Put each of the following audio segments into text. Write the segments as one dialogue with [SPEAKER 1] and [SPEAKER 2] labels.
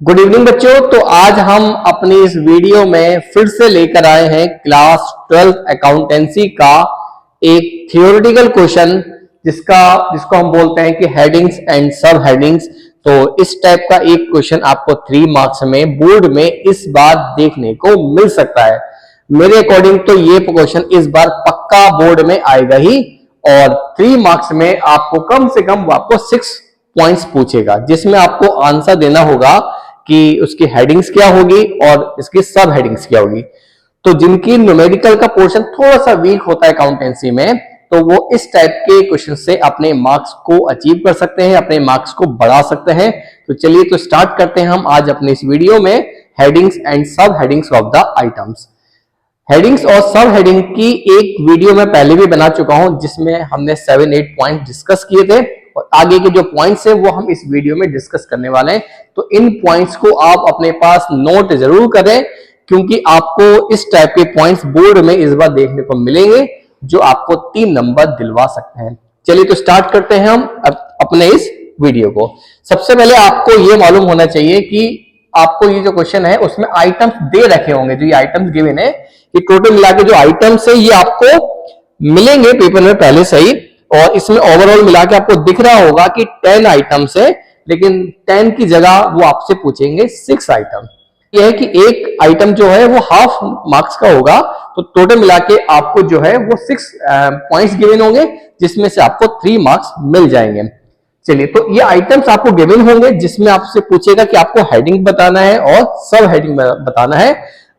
[SPEAKER 1] Good evening बच्चों। तो आज हम अपनी इस वीडियो में फिर से लेकर आए हैं क्लास 12 अकाउंटेंसी का एक थियोरेटिकल क्वेश्चन जिसको हम बोलते हैं कि हेडिंग्स एंड सब हेडिंग्स। तो इस टाइप का एक क्वेश्चन आपको 3 मार्क्स में बोर्ड में इस बार देखने को मिल सकता है। मेरे अकॉर्डिंग तो ये क्वेश्चन इस बार पक्का बोर्ड में आएगा ही, और 3 मार्क्स में आपको कम से कम आपको 6 पॉइंट्स पूछेगा, जिसमें आपको आंसर देना होगा कि उसकी हेडिंग्स क्या होगी और इसकी सब हेडिंग्स क्या होगी। तो जिनकी न्यूमेरिकल का पोर्शन थोड़ा सा वीक होता है अकाउंटेंसी में, तो वो इस टाइप के क्वेश्चन से अपने मार्क्स को अचीव कर सकते हैं, अपने मार्क्स को बढ़ा सकते हैं। तो चलिए तो स्टार्ट करते हैं हम आज अपने इस वीडियो में हेडिंग्स एंड सब headings of the items. Headings और सब हेडिंग की एक वीडियो मैं पहले भी बना चुका हूं, जिसमें हमने 7-8 पॉइंट डिस्कस किए थे, और आगे के जो पॉइंट्स है वो हम इस वीडियो में डिस्कस करने वाले हैं। तो इन पॉइंट्स को आप अपने पास नोट जरूर करें, क्योंकि आपको इस टाइप के पॉइंट्स बोर्ड में इस बार देखने को मिलेंगे जो आपको 3 नंबर दिलवा सकते हैं। चलिए तो स्टार्ट करते हैं हम अपने इस वीडियो को। सबसे पहले आपको ये मालूम होना चाहिए कि आपको ये जो क्वेश्चन है उसमें आइटम्स दे रखे होंगे। जो ये आइटम्स गिवन है, ये टोटल मिला के जो आइटम्स है ये आपको मिलेंगे पेपर में पहले से ही, और इसमें ओवरऑल मिला के आपको दिख रहा होगा कि 10 आइटम्स है, लेकिन 10 की जगह वो आपसे पूछेंगे 6 आइटम। यह है कि एक आइटम जो है वो हाफ मार्क्स का होगा, तो टोटल मिला के आपको जो है वो 6 पॉइंट्स गिवन होंगे, जिसमें से आपको 3 मार्क्स मिल जाएंगे। चलिए, तो ये आइटम्स आपको गिवन होंगे, जिसमें आपसे पूछेगा कि आपको हेडिंग बताना है और सब हेडिंग बताना है।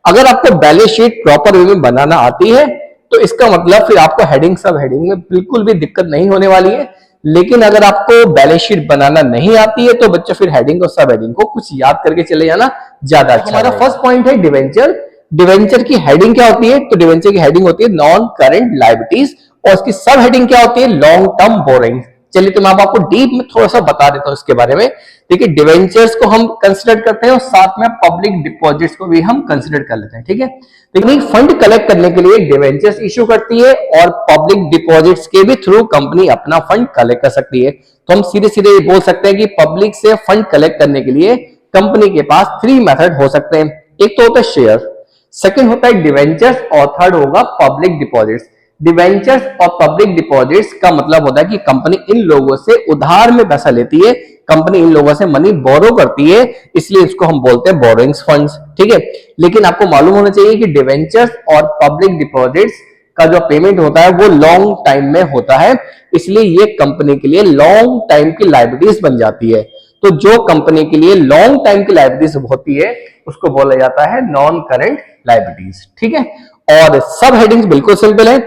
[SPEAKER 1] अगर आपको बैलेंस शीट प्रॉपर वे में बनाना आती है तो इसका मतलब फिर आपको हेडिंग सब हेडिंग में बिल्कुल भी दिक्कत नहीं होने वाली है। लेकिन अगर आपको बैलेंस शीट बनाना नहीं आती है तो बच्चों फिर हेडिंग और सब हेडिंग को कुछ याद करके चले जाना ज्यादा अच्छा। हमारा फर्स्ट पॉइंट है डिवेंचर। डिवेंचर की हेडिंग क्या होती है? तो डिवेंचर की हेडिंग होती है नॉन करंट लायबिलिटीज, और उसकी सब हेडिंग क्या होती है? Long term borrowing. चलिए तो मैं आपको डीप में थोड़ा सा बता देता हूं इसके बारे में। देखिए, डिवेंचर्स को हम कंसिडर करते हैं और साथ में पब्लिक डिपॉजिट्स को भी हम कंसिडर कर लेते हैं, ठीक है। लेकिन फंड कलेक्ट करने के लिए डिवेंचर्स इशू करती है, और पब्लिक डिपॉजिट्स के भी थ्रू कंपनी अपना फंड कलेक्ट कर सकती है। तो हम सीधे सीधे ये बोल सकते हैं कि पब्लिक से फंड कलेक्ट करने के लिए कंपनी के पास 3 मेथड हो सकते हैं। एक तो होता है शेयर, सेकंड होता है डिवेंचर्स, और थर्ड होगा पब्लिक डिपॉजिट्स। डिवेंचर्स और पब्लिक डिपॉजिट्स का मतलब होता है कि कंपनी इन लोगों से उधार में पैसा लेती है, कंपनी इन लोगों से मनी बोरो करती है, इसलिए इसको हम बोलते हैं बोरोइंग्स फंड्स, ठीक है। लेकिन आपको मालूम होना चाहिए कि डिवेंचर्स और पब्लिक डिपॉजिट्स का जो पेमेंट होता है वो लॉन्ग टाइम में होता है, इसलिए ये कंपनी के लिए लॉन्ग टाइम की लायबिलिटीज बन जाती है। तो जो कंपनी के लिए लॉन्ग टाइम की लायबिलिटीज होती है उसको बोला जाता है नॉन करंट लायबिलिटीज, ठीक है। और सब हेडिंग्स बिल्कुल सिंपल है।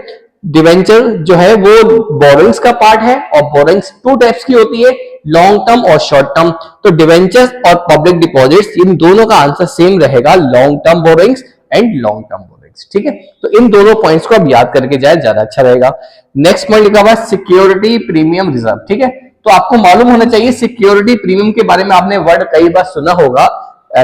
[SPEAKER 1] डिवेंचर जो है वो बोरोइंग्स का पार्ट है, और बोरोइंग्स 2 टाइप्स की होती है, लॉन्ग टर्म और शॉर्ट टर्म। तो डिवेंचर्स और पब्लिक डिपॉजिट्स, इन दोनों का आंसर सेम रहेगा, long term borrowings and long term borrowings, ठीक है। तो इन दोनों पॉइंट्स को आप याद करके जाए, ज्यादा अच्छा रहेगा। नेक्स्ट पॉइंट लिखा हुआ है सिक्योरिटी प्रीमियम रिजर्व, ठीक है। तो आपको मालूम होना चाहिए सिक्योरिटी प्रीमियम के बारे में आपने वर्ड कई बार सुना होगा,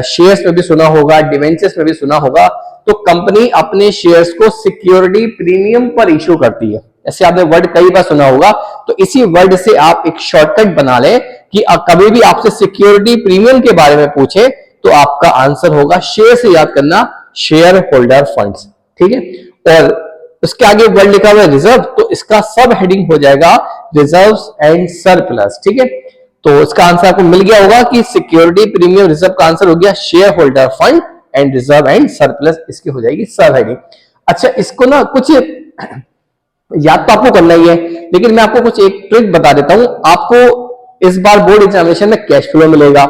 [SPEAKER 1] शेयर्स में भी सुना होगा, डिवेंचर्स में भी सुना होगा। तो कंपनी अपने शेयर्स को सिक्योरिटी प्रीमियम पर इशू करती है, ऐसे आपने वर्ड कई बार सुना होगा। तो इसी वर्ड से आप एक शॉर्टकट बना ले कि कभी भी आपसे सिक्योरिटी प्रीमियम के बारे में पूछे तो आपका आंसर होगा, शेयर से याद करना, शेयर होल्डर फंड्स, ठीक है। और उसके आगे वर्ड लिखा हुआ है रिजर्व, तो इसका सब हेडिंग हो जाएगा रिजर्व्स एंड सरप्लस, ठीक है। तो इसका आंसर आपको मिल गया होगा कि सिक्योरिटी प्रीमियम रिजर्व का आंसर हो गया share holder fund and reserve and surplus, इसकी हो जाएगी सब हेडिंग। अच्छा, इसको ना कुछ याद तो आपको करना ही है, लेकिन मैं आपको कुछ एक ट्रिक बता देता हूं। आपको इस बार बोर्ड एग्जामिनेशन में कैश फ्लो मिलेगा,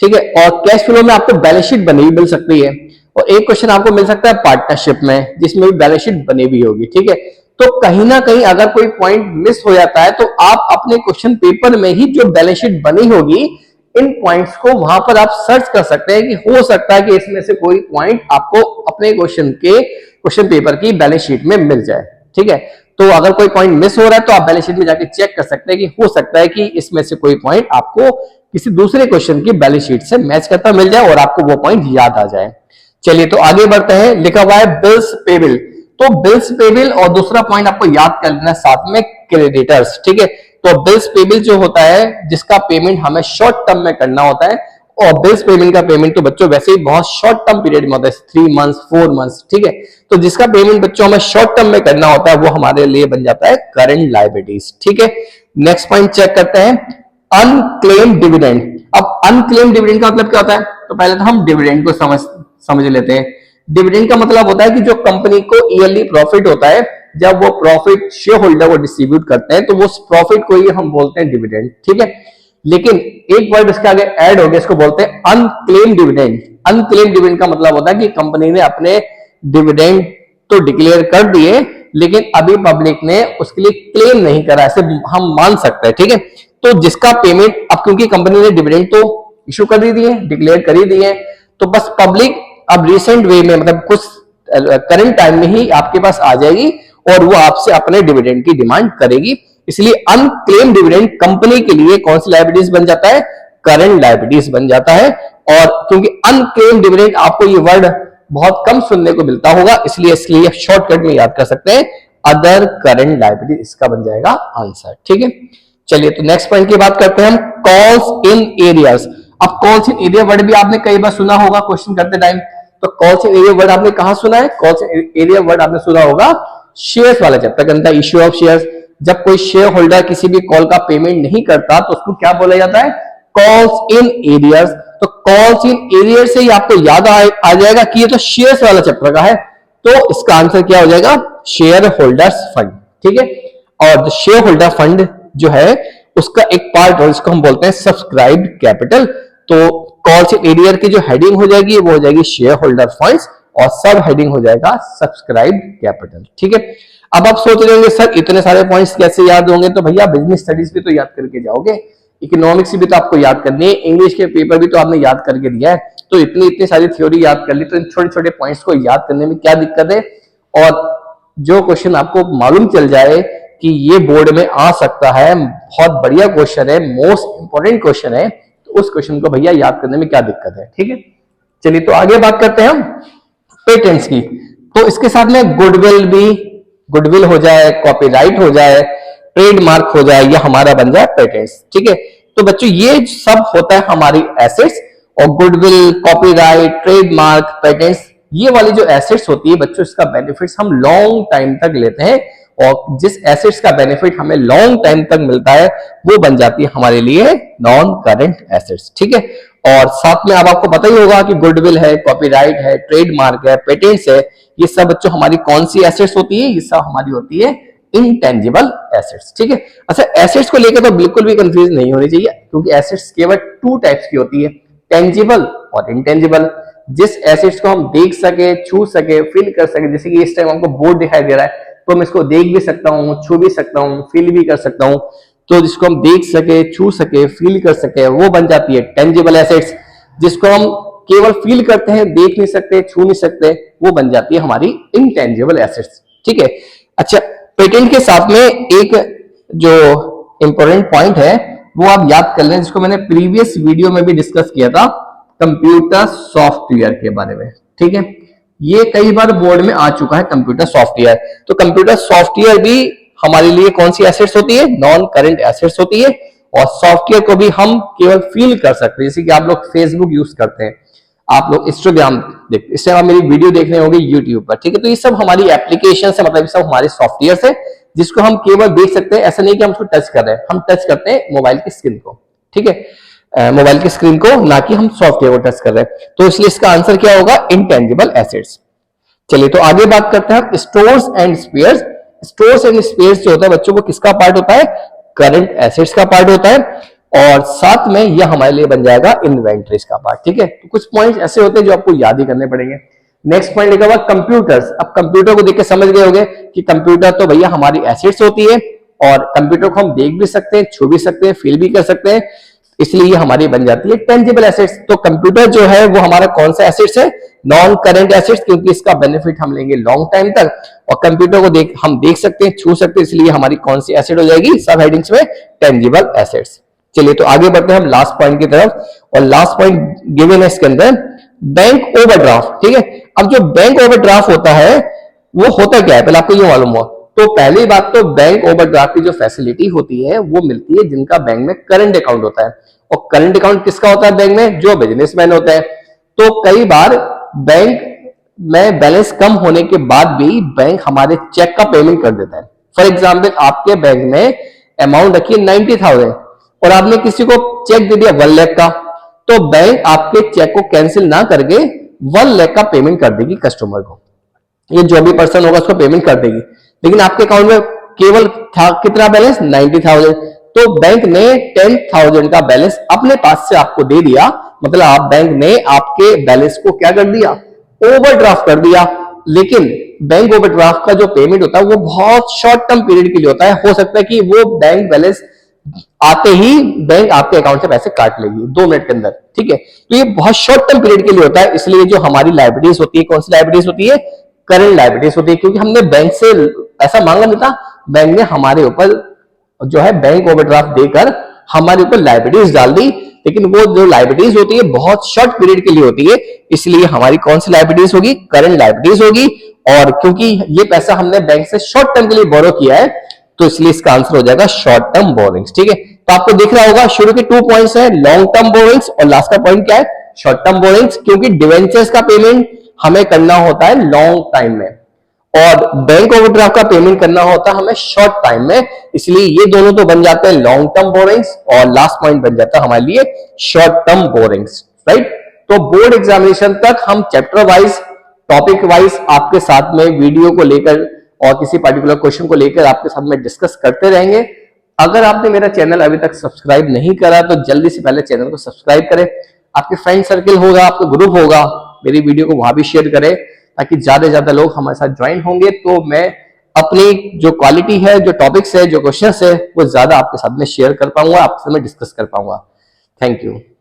[SPEAKER 1] ठीक है, और कैश फ्लो में आपको बैलेंस शीट बनी हुई मिल सकती है, और एक क्वेश्चन आपको मिल सकता है पार्टनरशिप में, जिसमें भी बैलेंस शीट बनी हुई होगी, ठीक है। तो कहीं ना कहीं अगर कोई पॉइंट मिस हो जाता है तो आप अपने क्वेश्चन पेपर में ही जो बैलेंस शीट बनी होगी, इन पॉइंट्स को वहां पर आप सर्च कर सकते हैं कि हो सकता है कि इसमें से कोई पॉइंट आपको अपने क्वेश्चन पेपर की बैलेंस शीट में मिल जाए, ठीक है। तो अगर कोई पॉइंट मिस हो रहा है तो आप बैलेंस शीट में जाके चेक कर सकते हैं कि हो सकता है कि इसमें से कोई पॉइंट आपको किसी दूसरे क्वेश्चन की बैलेंस शीट से मैच करता मिल जाए और आपको वो पॉइंट याद आ जाए। चलिए तो आगे बढ़ते हैं। लिखा हुआ है बिल्स पेबल, तो बिल्स पेबल और दूसरा पॉइंट आपको याद कर लेना साथ में क्रेडिटर्स, ठीक है। तो बिल्स पेबल जो होता है जिसका पेमेंट हमें शॉर्ट टर्म में करना होता है, और बिल्स पेमेंट का पेमेंट तो बच्चों वैसे ही बहुत शॉर्ट टर्म पीरियड में होता है, 3 मंथ्स 4 मंथ्स, ठीक है। तो जिसका पेमेंट बच्चों हमें शॉर्ट टर्म में करना होता है वो हमारे लिए बन जाता है करंट लायबिलिटीज, ठीक है। नेक्स्ट पॉइंट चेक करते हैं, अनक्लेम्ड डिविडेंड। अब अनक्लेम्ड डिविडेंड का मतलब क्या होता है? तो पहले तो हम डिविडेंड को समझ लेते हैं। डिविडेंड का मतलब होता है कि जो कंपनी को ईयरली प्रॉफिट होता है, जब वो प्रॉफिट शेयर होल्डर को डिस्ट्रीब्यूट करते हैं तो वो प्रॉफिट को ही हम बोलते हैं डिविडेंड, ठीक है। लेकिन एक वर्ड इसके आगे ऐड हो गया, इसको बोलते हैं अनक्लेम्ड डिविडेंड। अनक्लेम्ड डिविडेंड का मतलब होता है कि कंपनी ने अपने डिविडेंड तो डिक्लेयर कर दिए लेकिन अभी पब्लिक ने उसके लिए क्लेम नहीं करा, ऐसे हम मान सकते हैं, ठीक है। तो जिसका पेमेंट, अब क्योंकि कंपनी ने डिविडेंड तो इशू कर ही दिए, डिक्लेयर कर ही दिए, तो बस पब्लिक अब रिसेंट वे में, मतलब कुछ करंट टाइम में ही आपके पास आ जाएगी और वो आपसे अपने डिविडेंड की डिमांड करेगी। इसलिए अनक्लेम डिविडेंड कंपनी के लिए कौन सी लायबिलिटीज बन जाता है? करंट लायबिलिटीज बन जाता है। और क्योंकि अनक्लेम डिविडेंड, आपको ये वर्ड बहुत कम सुनने को मिलता होगा, इसलिए इसके लिए शॉर्टकट में याद कर सकते हैं, अदर करंट लायबिलिटी, इसका बन जाएगा आंसर, ठीक है। चलिए तो नेक्स्ट पॉइंट की बात करते हैं हम, कॉल्स इन एरियाज। अब कॉल्स इन एरिया वर्ड भी आपने कई बार सुना होगा क्वेश्चन करते टाइम, तो कॉल्स इन एरिया वर्ड आपने कहां सुना है? कॉल्स इन एरिया वर्ड आपने सुना होगा शेयर्स वाला चैप्टर के अंदर, इश्यू ऑफ शेयर्स। जब कोई शेयर होल्डर किसी भी कॉल का पेमेंट नहीं करता तो उसको क्या बोला जाता है? Calls in arrears. तो कॉल्स इन एरियर्स से ही आपको याद आ जाएगा कि ये तो शेयर्स वाला चैप्टर का है, तो इसका आंसर क्या हो जाएगा? शेयर होल्डर्स फंड, ठीक है। और शेयर होल्डर फंड जो है उसका एक पार्ट और इसको हम बोलते हैं सब्सक्राइब्ड कैपिटल। तो कॉल्स इन एरियर की जो हेडिंग हो जाएगी वो हो जाएगी शेयर होल्डर फंड्स और सब हेडिंग हो जाएगा सब्सक्राइब्ड कैपिटल, ठीक है। अब आप सोच रहे होंगे सर इतने सारे पॉइंट्स कैसे याद होंगे? तो भैया बिजनेस स्टडीज भी तो याद करके जाओगे, इकोनॉमिक्स भी तो आपको याद करनी है, इंग्लिश के पेपर भी तो आपने याद करके दिया है, तो इतनी सारी थ्योरी याद कर ली, तो इन छोटे छोटे पॉइंट्स को याद करने में क्या दिक्कत है? और जो क्वेश्चन आपको मालूम चल जाए कि ये बोर्ड में आ सकता है, बहुत बढ़िया क्वेश्चन है, मोस्ट इंपोर्टेंट क्वेश्चन है, तो उस क्वेश्चन को भैया याद करने में क्या दिक्कत है, ठीक है। चलिए तो आगे बात करते हैं हम पेटेंट्स की। तो इसके साथ में गुडविल हो जाए, कॉपीराइट हो जाए, ट्रेडमार्क हो जाए, या हमारा बन जाए पेटेंट्स, ठीक है। तो बच्चों ये सब होता है हमारी एसेट्स, और गुडविल, कॉपीराइट, ट्रेडमार्क, पेटेंट्स, ये वाली जो एसेट्स होती है बच्चों, इसका बेनिफिट्स हम लॉन्ग टाइम तक लेते हैं, और जिस एसेट्स का बेनिफिट हमें लॉन्ग टाइम तक मिलता है वो बन जाती है हमारे लिए नॉन करंट एसेट्स, ठीक है। और साथ में अब आपको पता ही होगा कि गुडविल है, कॉपीराइट है, ट्रेडमार्क है, पेटेंट्स है, ये सब बच्चों हमारी कौन सी एसेट्स होती है? ये सब हमारी होती है इनटेंजिबल एसेट्स, ठीक है। अच्छा, एसेट्स को लेकर तो बिल्कुल भी कंफ्यूज नहीं होनी चाहिए, क्योंकि एसेट्स केवल 2 टाइप्स की होती है, टेंजिबल और इनटेंजिबल। जिस एसेट्स को हम देख सके, छू सके, फील कर सके, जैसे कि इस टाइम हमको बोर्ड दिखाई दे रहा है, तो मैं इसको देख भी सकता हूँ, छू भी सकता हूँ, फील भी कर सकता हूँ, तो जिसको हम देख सके, छू सके, फील कर सके, वो बन जाती है टेंजिबल एसेट्स। जिसको हम केवल फील करते हैं, देख नहीं सकते, छू नहीं सकते, वो बन जाती है हमारी इनटेंजिबल एसेट्स, ठीक है। अच्छा, पेटेंट के साथ में एक जो इंपॉर्टेंट पॉइंट है वो आप याद कर लें, जिसको मैंने प्रीवियस वीडियो में भी डिस्कस किया था, कंप्यूटर सॉफ्टवेयर के बारे में, ठीक है। ये कई बार बोर्ड में आ चुका है कंप्यूटर सॉफ्टवेयर। तो कंप्यूटर सॉफ्टवेयर भी हमारे लिए कौन सी एसेट्स होती है? नॉन करंट एसेट्स होती है। और सॉफ्टवेयर को भी हम केवल फील कर सकते हैं, जैसे कि आप लोग फेसबुक यूज करते हैं, आप लोग इंस्टाग्राम देखते, इससे आप मेरी वीडियो देख रहे होंगे यूट्यूब पर, ठीक है। तो ये सब हमारी एप्लीकेशन है, मतलब ये सब हमारे सॉफ्टवेयर है जिसको हम केवल देख सकते हैं, ऐसा नहीं कि हम उसको टच कर रहे हैं, हम टच करते हैं मोबाइल की स्क्रीन को, ठीक है, मोबाइल की स्क्रीन को, ना कि हम सॉफ्टवेयर को टच कर रहे हैं। तो इसलिए इसका आंसर क्या होगा? Intangible assets. चलिए तो आगे बात करते हैं हम stores and spheres. Stores and spheres जो होता है बच्चों, को किसका पार्ट होता है? करंट एसेट्स का पार्ट होता है, और साथ में यह हमारे लिए बन जाएगा इन्वेंटरीज का पार्ट, ठीक है। तो कुछ पॉइंट्स ऐसे होते हैं जो आपको याद ही करने पड़ेंगे। नेक्स्ट पॉइंट लिखा हुआ कंप्यूटर्स। अब कंप्यूटर को देख के समझ गए होंगे कि कंप्यूटर तो भैया हमारी एसेट्स होती है, और कंप्यूटर को हम देख भी सकते हैं, छू भी सकते हैं, फील भी कर सकते हैं, इसलिए ये हमारी बन जाती है टेंजिबल एसेट्स। तो कंप्यूटर जो है वो हमारा कौन सा एसेट्स है? नॉन करंट एसेट्स, क्योंकि इसका बेनिफिट हम लेंगे लॉन्ग टाइम तक, और कंप्यूटर को हम देख सकते हैं, छू सकते हैं, इसलिए हमारी कौन सी एसेट हो जाएगी सब हेडिंग्स में? Tangible assets. चलिए तो आगे बढ़ते हैं हम लास्ट पॉइंट की तरफ, और लास्ट पॉइंट गिवन है इसके अंदर बैंक ओवरड्राफ्ट, ठीक है। अब जो बैंक ओवरड्राफ्ट होता है वो होता क्या है, पहले आपको ये मालूम हो। तो पहली बात तो बैंक ओवरड्राफ्ट की जो फैसिलिटी होती है वो मिलती है जिनका बैंक में करंट अकाउंट होता है, और करंट अकाउंट किसका होता है बैंक में? जो बिजनेसमैन होता है। तो कई बार बैंक में बैलेंस कम होने के बाद भी बैंक हमारे चेक का पेमेंट कर देता है। फॉर एग्जाम्पल, आपके बैंक में अमाउंट रखी 90,000 और आपने किसी को चेक दे दिया 1 लाख का, तो बैंक आपके चेक को कैंसिल ना करके 1 लाख का पेमेंट कर देगी कस्टमर को। ये जो भी पर्सन होगा उसको पेमेंट कर देगी। लेकिन आपके अकाउंट में केवल था कितना बैलेंस? 90,000। तो बैंक ने 10,000 का बैलेंस अपने पास से आपको दे दिया। मतलब आप बैंक ने आपके बैलेंस को क्या कर दिया? ओवरड्राफ्ट कर दिया। लेकिन बैंक ओवरड्राफ्ट का जो पेमेंट होता है वो बहुत शॉर्ट टर्म पीरियड के लिए होता है। हो सकता है कि वो बैंक बैलेंस आते ही बैंक आपके अकाउंट से पैसे काट लेगी 2 मिनट के अंदर, ठीक है। तो ये बहुत शॉर्ट टर्म पीरियड के लिए होता है। इसलिए जो हमारी लायबिलिटीज होती है, कौन सी लायबिलिटीज होती है? करंट लायबिलिटीज होती है, क्योंकि हमने बैंक से ऐसा मांगा नहीं था। बैंक ने हमारे ऊपर जो है बैंक ओवरड्राफ्ट देकर हमारे ऊपर लायबिलिटीज डाल दी। लेकिन वो जो लायबिलिटीज होती है बहुत शॉर्ट पीरियड के लिए होती है, इसलिए हमारी कौन सी लायबिलिटीज होगी? करंट लायबिलिटीज होगी। और क्योंकि ये पैसा हमने बैंक से शॉर्ट टर्म के लिए बोरो किया है, तो इसलिए इसका आंसर हो जाएगा शॉर्ट टर्म बोरिंग्स, ठीक है। तो आपको दिख रहा होगा शुरू के 2 पॉइंट्स है, लॉन्ग टर्म बोरिंग्स और लास्ट का पॉइंट क्या है? Short term borrowings. क्योंकि डिवेंचर्स का पेमेंट हमें करना होता है लॉन्ग टाइम में और बैंक ओवरड्राफ्ट का पेमेंट करना होता है हमें शॉर्ट टाइम में, इसलिए ये दोनों तो बन जाते हैं लॉन्ग टर्म बोरिंग्स और लास्ट पॉइंट बन जाता है हमारे लिए शॉर्ट टर्म बोरिंग्स, राइट। तो बोर्ड एग्जामिनेशन तक हम चैप्टर वाइज, टॉपिक वाइज आपके साथ में वीडियो को लेकर और किसी पर्टिकुलर क्वेश्चन को लेकर आपके साथ में डिस्कस करते रहेंगे। अगर आपने मेरा चैनल अभी तक सब्सक्राइब नहीं करा तो जल्दी से पहले चैनल को सब्सक्राइब करें। आपके फ्रेंड सर्कल होगा, आपका ग्रुप होगा, मेरी वीडियो को वहां भी शेयर करें ताकि ज्यादा से ज्यादा लोग हमारे साथ ज्वाइन होंगे, तो मैं अपनी जो क्वालिटी है, जो टॉपिक्स है, जो क्वेश्चंस है, वो ज्यादा आपके साथ में शेयर कर पाऊंगा, आपके साथ में डिस्कस कर पाऊंगा। Thank you.